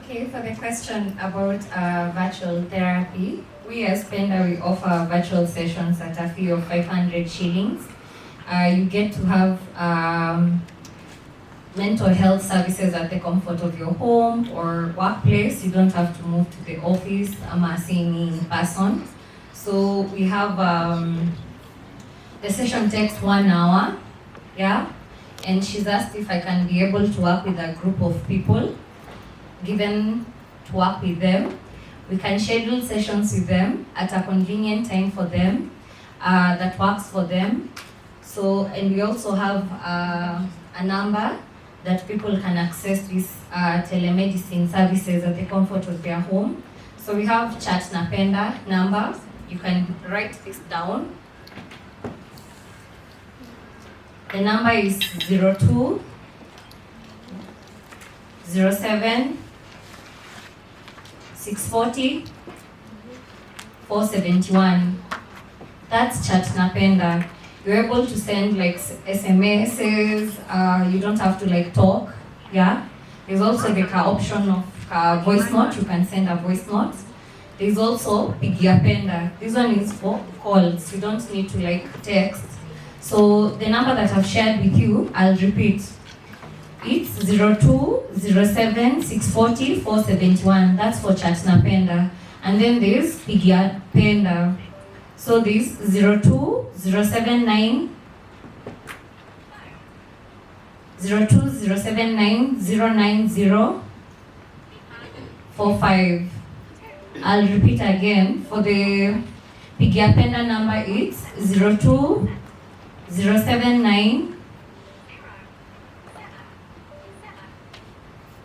Okay, for the question about virtual therapy, we as Penda, we offer virtual sessions at a fee of 500 shillings. You get to have mental health services at the comfort of your home or workplace. You don't have to move to the office. I'm seeing me in person. So we have, the session takes 1 hour, yeah? And she's asked if I can be able to work with a group of people, given to work with them. We can schedule sessions with them at a convenient time for them, that works for them. So, and we also have a number that people can access these telemedicine services at the comfort of their home. So we have Chat Napenda number. You can write this down. The number is 02 07 640 471. That's Chat Napenda. You're able to send like SMSs, you don't have to like talk, yeah? There's also the option of voice note, you can send a voice note. There's also Pigiapenda. This one is for calls, you don't need to like text. So the number that I've shared with you, I'll repeat. It's 02 07 640 471. That's for Chat Napenda. And then there's Pigiapenda. So this 02 079 09045. I'll repeat again. For the Pigiapenda number, it's 02 079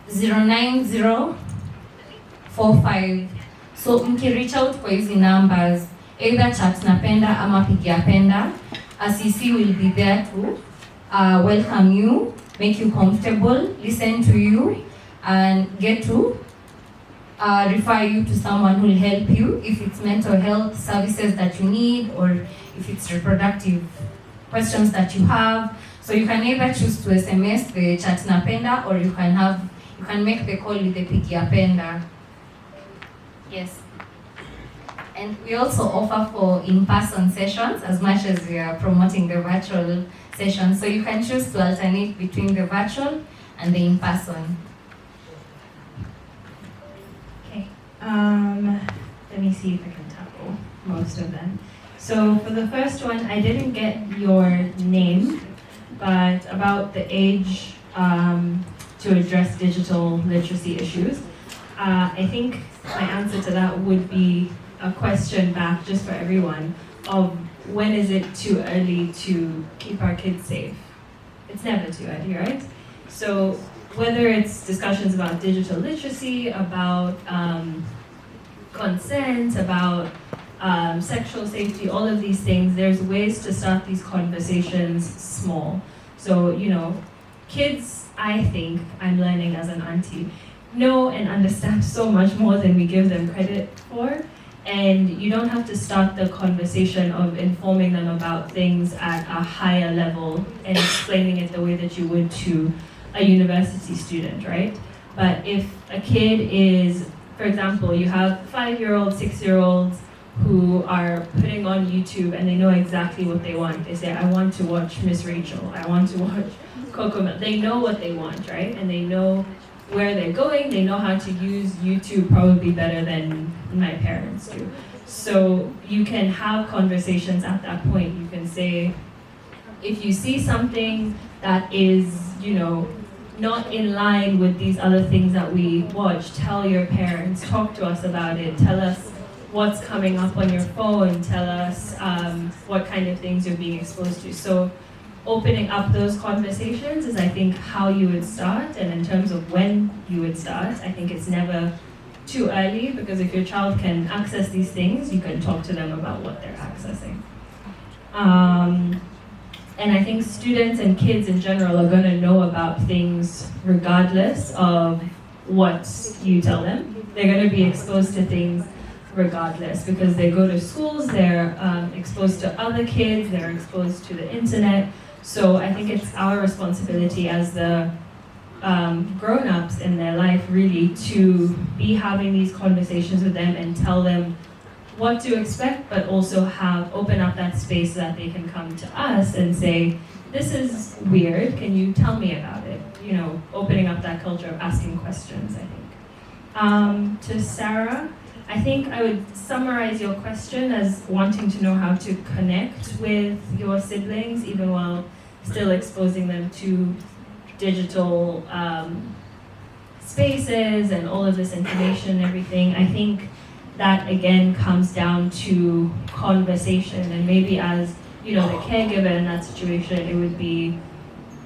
09045. So mki-reach out kwa hizi numbers, either Chat Napenda ama Pigiapenda, CC will be there to welcome you, make you comfortable, listen to you, and get to refer you to someone who will help you if it's mental health services that you need or if it's reproductive questions that you have. So you can either choose to SMS the Chat Napenda or you can make the call with the Pigiapenda. Yes. And we also offer for in-person sessions as much as we are promoting the virtual sessions. So you can choose to alternate between the virtual and the in-person. Okay. Let me see if I can tackle most of them. So for the first one, I didn't get your name, but about the age to address digital literacy issues. I think my answer to that would be a question back just for everyone of when is it too early to keep our kids safe? It's never too early, right? So whether it's discussions about digital literacy, about consent, about sexual safety, all of these things, there's ways to start these conversations small. So, you know, kids, I think, I'm learning as an auntie, know and understand so much more than we give them credit for. And you don't have to start the conversation of informing them about things at a higher level and explaining it the way that you would to a university student, right? But if a kid is, for example, you have 5-year-olds, 6-year-olds who are putting on YouTube and they know exactly what they want. They say, I want to watch Miss Rachel, I want to watch Coco. They know what they want, right? And they know where they're going, they know how to use YouTube probably better than my parents do. So you can have conversations at that point. You can say, if you see something that is, you know, not in line with these other things that we watch, tell your parents, talk to us about it, tell us what's coming up on your phone, tell us what kind of things you're being exposed to. So opening up those conversations is, I think, how you would start. And in terms of when you would start, I think it's never too early, because if your child can access these things, you can talk to them about what they're accessing. And I think students and kids in general are going to know about things regardless of what you tell them. They're going to be exposed to things regardless, because they go to schools, they're exposed to other kids, they're exposed to the internet. So I think it's our responsibility as the grown-ups in their life really to be having these conversations with them and tell them what to expect, but also open up that space so that they can come to us and say, this is weird, can you tell me about it? You know, opening up that culture of asking questions, I think. To Sarah, I think I would summarize your question as wanting to know how to connect with your siblings, even while still exposing them to digital spaces and all of this information and everything. I think that again comes down to conversation, and maybe as you know, the caregiver in that situation, it would be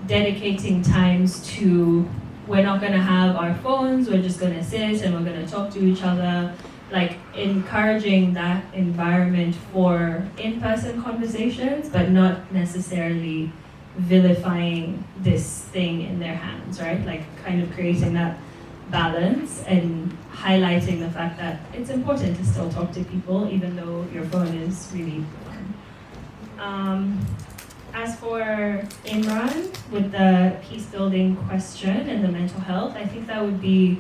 dedicating times to, we're not going to have our phones, we're just going to sit and we're going to talk to each other, like encouraging that environment for in-person conversations, but not necessarily vilifying this thing in their hands, right? Like kind of creating that balance and highlighting the fact that it's important to still talk to people even though your phone is really important. As for Imran, with the peace building question and the mental health, I think that would be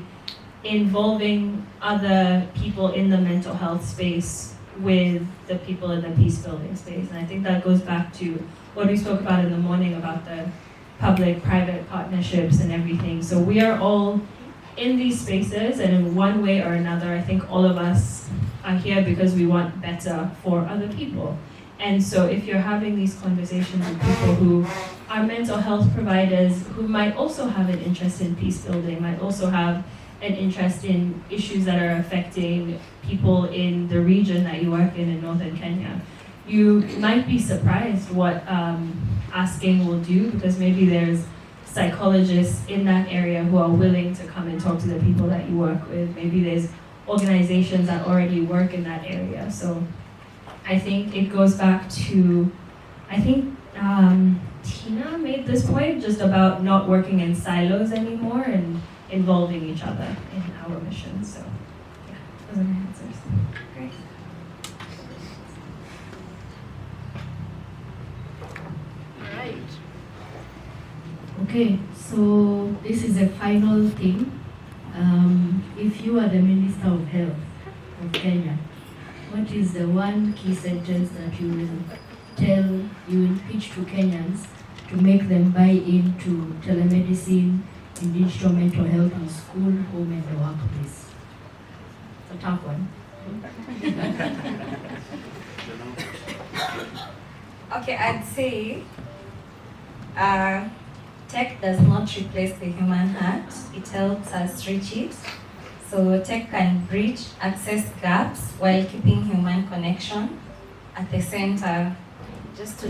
involving other people in the mental health space with the people in the peace building space. And I think that goes back to what we spoke about in the morning about the public-private partnerships and everything. So we are all in these spaces, and in one way or another, I think all of us are here because we want better for other people. And so if you're having these conversations with people who are mental health providers, who might also have an interest in peace building, might also have an interest in issues that are affecting people in the region that you work in northern Kenya, you might be surprised what asking will do, because maybe there's psychologists in that area who are willing to come and talk to the people that you work with. Maybe there's organizations that already work in that area. So I think it goes back to, I think Tina made this point just about not working in silos anymore and involving each other in our mission. So yeah, those are my answers. Great. Right. Okay, so this is a final thing. If you are the Minister of Health of Kenya, what is the one key sentence that you will pitch to Kenyans to make them buy into telemedicine and digital mental health in school, home, and the workplace? It's a tough one. Okay, I'd say tech does not replace the human heart. It helps us reach it. So tech can bridge access gaps while keeping human connection at the center, just to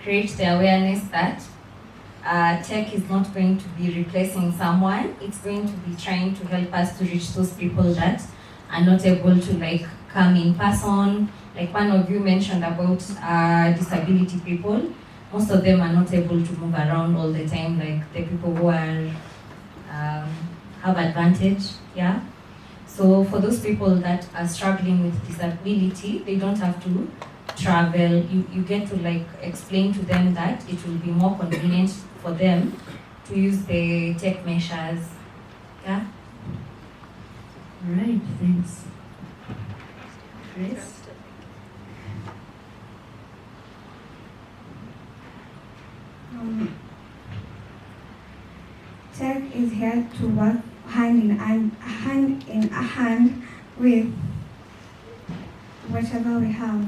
create the awareness that tech is not going to be replacing someone. It's going to be trying to help us to reach those people that are not able to come in person. Like one of you mentioned about disability people. Most of them are not able to move around all the time, like the people who are have advantage, yeah. So for those people that are struggling with disability, they don't have to travel. You get to explain to them that it will be more convenient for them to use the tech measures, yeah. All right, thanks. Chris? Tech is here to work hand in hand with whatever we have.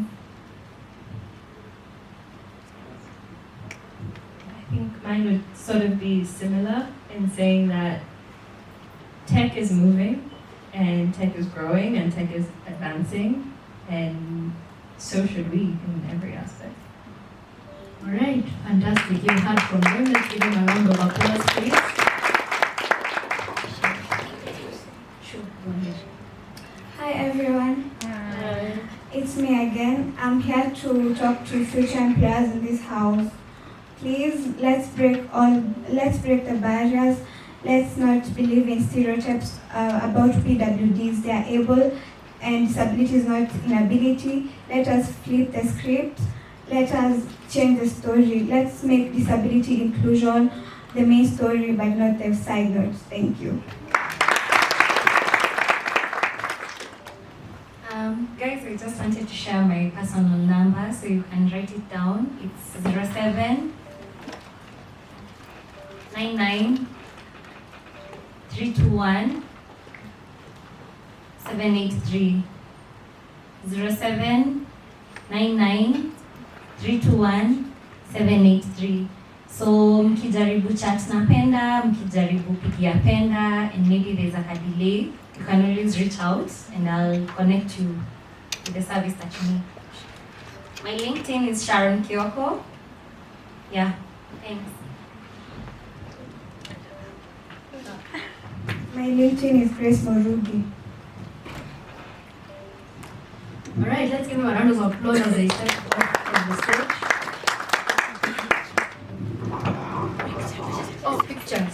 I think mine would sort of be similar in saying that tech is moving and tech is growing and tech is advancing, and so should we in every aspect. All right, fantastic. You heard from them. Let's give them a round of applause, please. Sure, go ahead. Hi everyone. It's me again. I'm here to talk to future employers in this house. Please, let's break the barriers. Let's not believe in stereotypes about PWDs. They are able, and disability is not inability. Let us flip the script. Let us change the story. Let's make disability inclusion the main story but not the side notes. Thank you. Guys, I just wanted to share my personal number so you can write it down. It's 07 99 321 783. 07 99 321 783. So mkijaribu chat napenda, mkijaribu pigia penda, and maybe there's a delay, you can always reach out and I'll connect you with the service that you need. My LinkedIn is Sharon Kyoko. Yeah, thanks. My LinkedIn is Grace Morugi. All right, let's give him a round of applause as they step off from the stage.